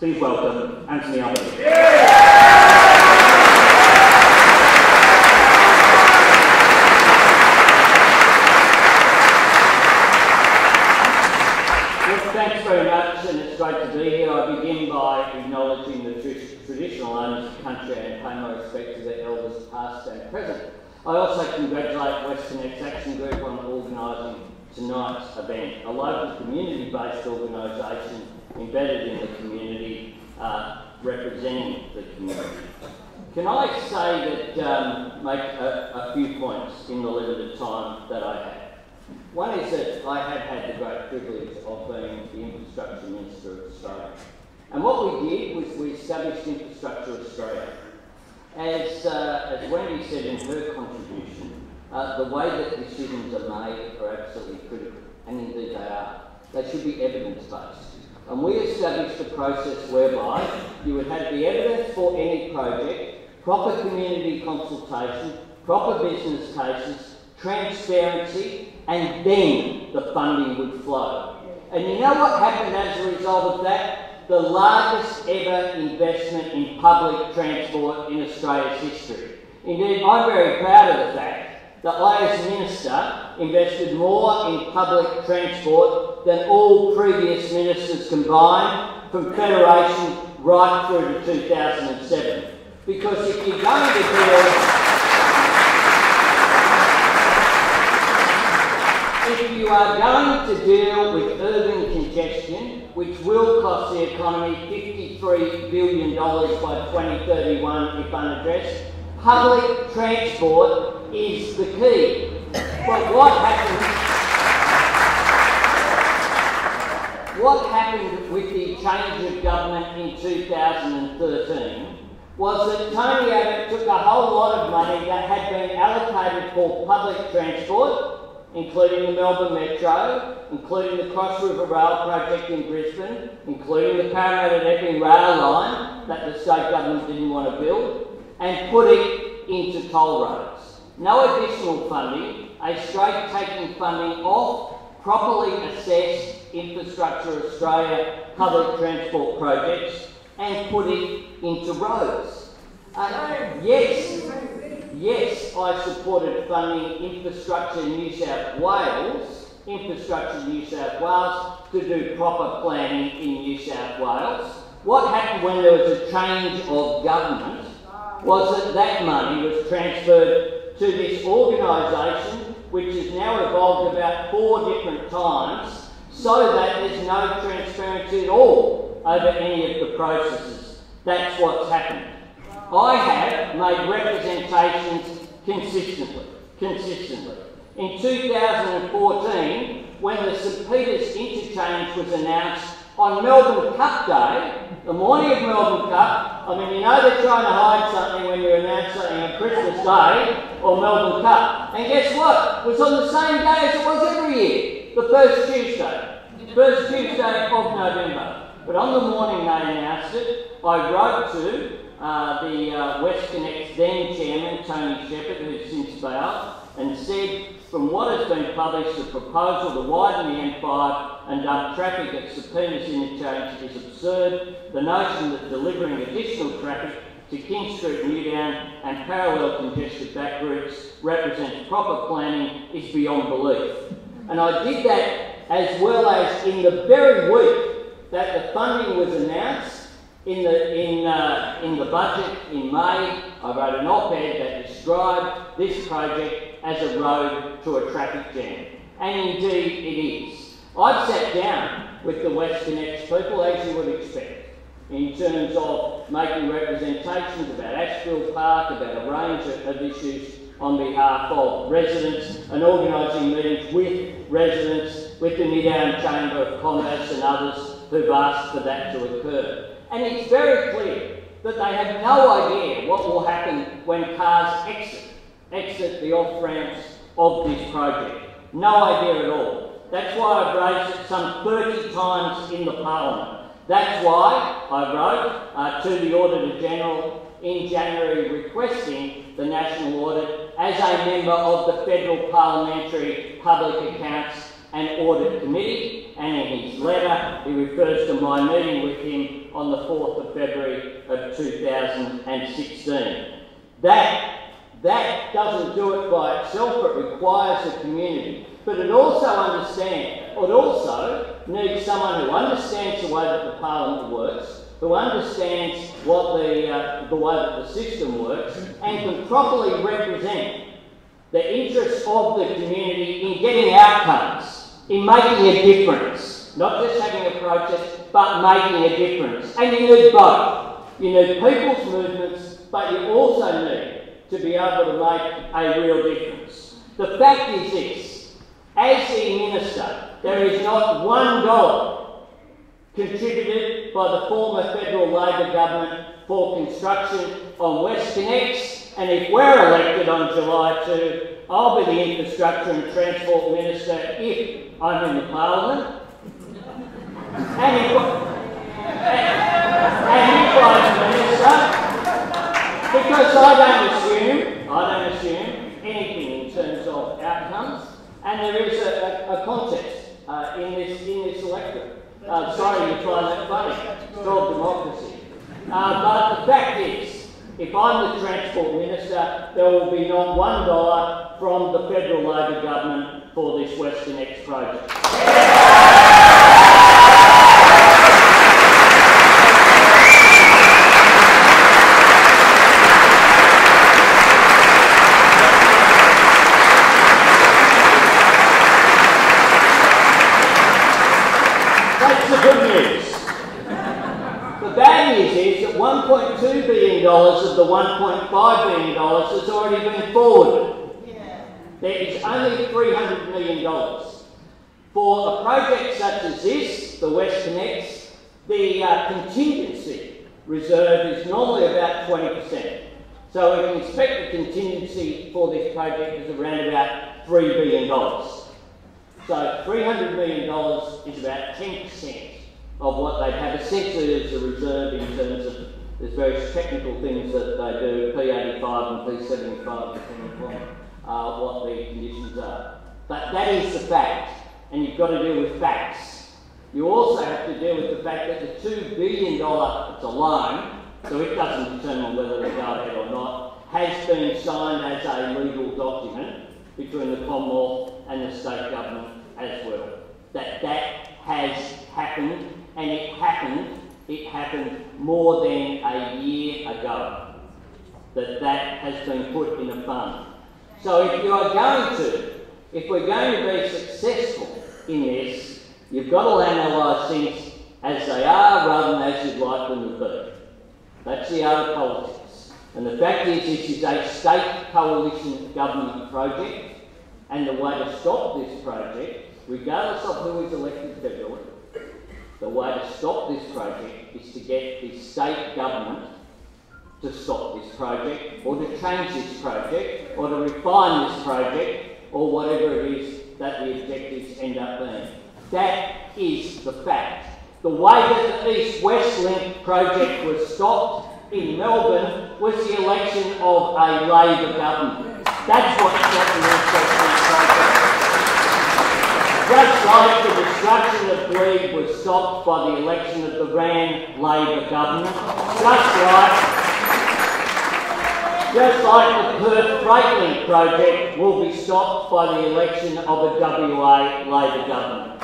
Please welcome Anthony Albanese. Thanks very much, and it's great to be here. I begin by acknowledging the traditional owners of the country and pay my respect to their elders past and present. I also congratulate WestConnex Action Group on organising tonight's event, a local community-based organisation embedded in the community, representing the community. Can I say that, make a few points in the limited time that I have? One is that I have had the great privilege of being the Infrastructure Minister of Australia. And what we did was we established Infrastructure Australia. As Wendy said in her contribution, the way that decisions are made are absolutely critical, and indeed they are. They should be evidence-based. And we established a process whereby you would have the evidence for any project, proper community consultation, proper business cases, transparency, and then the funding would flow. And you know what happened as a result of that? The largest ever investment in public transport in Australia's history. Indeed, I'm very proud of the fact that I, as Minister, invested more in public transport than all previous ministers combined, from Federation right through to 2007. Because if you're going to deal... If you are going to deal with urban congestion, which will cost the economy $53 billion by 2031 if unaddressed, public transport is the key. But what happened with the change of government in 2013 was that Tony Abbott took a whole lot of money that had been allocated for public transport, including the Melbourne Metro, including the Cross River Rail project in Brisbane, including the Parramatta-Epping rail line that the state government didn't want to build, and put it into toll roads. No additional funding, a straight taking funding off properly assessed Infrastructure Australia public transport projects and put it into roads. Yes, I supported funding Infrastructure New South Wales, to do proper planning in New South Wales. What happened when there was a change of government was that money was transferred to this organisation, which has now evolved about 4 different times, so that there's no transparency at all over any of the processes. That's what's happened. I have made representations consistently. In 2014, when the St Peters interchange was announced on Melbourne Cup Day, the morning of Melbourne Cup, I mean, you know they're trying to hide something when you announce something on Christmas Day or Melbourne Cup. And guess what? It was on the same day as it was every year, the first Tuesday of November. But on the morning they announced it, I wrote to the WestConnex then chairman, Tony Shepherd, who's since failed, and said, from what has been published, the proposal to widen the M5 and dump traffic at St Peters interchange is absurd. The notion that delivering additional traffic to King Street, Newtown and parallel congested back routes represents proper planning is beyond belief. And I did that as well as in the very week that the funding was announced. In the budget in May, I wrote an op-ed that described this project as a road to a traffic jam. And indeed it is. I've sat down with the WestConnex people, as you would expect, in terms of making representations about Ashfield Park, about a range of issues on behalf of residents, and organising meetings with residents, with the Newtown Chamber of Commerce and others who've asked for that to occur. And it's very clear that they have no idea what will happen when cars exit the off-ramps of this project. No idea at all. That's why I've raised it some 30 times in the Parliament. That's why I wrote to the Auditor-General in January requesting the national audit as a member of the Federal Parliamentary Public Accounts and Audit Committee, and in his letter he refers to my meeting with him on the 4th of February of 2016. That doesn't do it by itself, it requires a community. But it also needs someone who understands the way that the Parliament works, who understands what the way that the system works, and can properly represent the interests of the community in getting outcomes, in making a difference. Not just having a protest, but making a difference. And you need both. You need people's movements, but you also need to be able to make a real difference. The fact is this: as the Minister, there is not $1 contributed by the former federal Labor government for construction on WestConnex, and if we're elected on July 2, I'll be the Infrastructure and Transport Minister if I'm in the Parliament. And if I'm the Minister, because I don't assume anything in terms of outcomes, and there is a contest in this electorate. Sorry you find that funny. It's called democracy. But the fact is, if I'm the Transport Minister, there will be not $1 from the federal Labor government for this WestConnex project. $1.2 billion of the $1.5 billion has already been forwarded. Yeah. There is only $300 million. For a project such as this, the WestConnex, the contingency reserve is normally about 20%. So we can expect the contingency for this project is around about $3 billion. So $300 million is about 10% of what they have essentially as a reserve in terms of there's various technical things that they do, P85 and P75, depending upon what the conditions are. But that is the fact, and you've got to deal with facts. You also have to deal with the fact that the $2 billion, it's a loan, so it doesn't determine whether they go ahead or not, has been signed as a legal document between the Commonwealth and the state government as well. That has happened, and it happened more than a year ago, that has been put in a fund. So if we're going to be successful in this, you've got to analyse things as they are rather than as you'd like them to be. That's the art of politics. And the fact is, this is a state coalition government project, and the way to stop this project, regardless of who is elected federally, the way to stop this project is to get the state government to stop this project, or to change this project, or to refine this project, or whatever it is that the objectives end up being. That is the fact. The way that the East-West Link project was stopped in Melbourne was the election of a Labor government. That's what stopped the East-West Link project. Just like the destruction of Glebe was stopped by the election of the Wran Labor government, just like the Perth Freight Link project will be stopped by the election of a WA Labor government.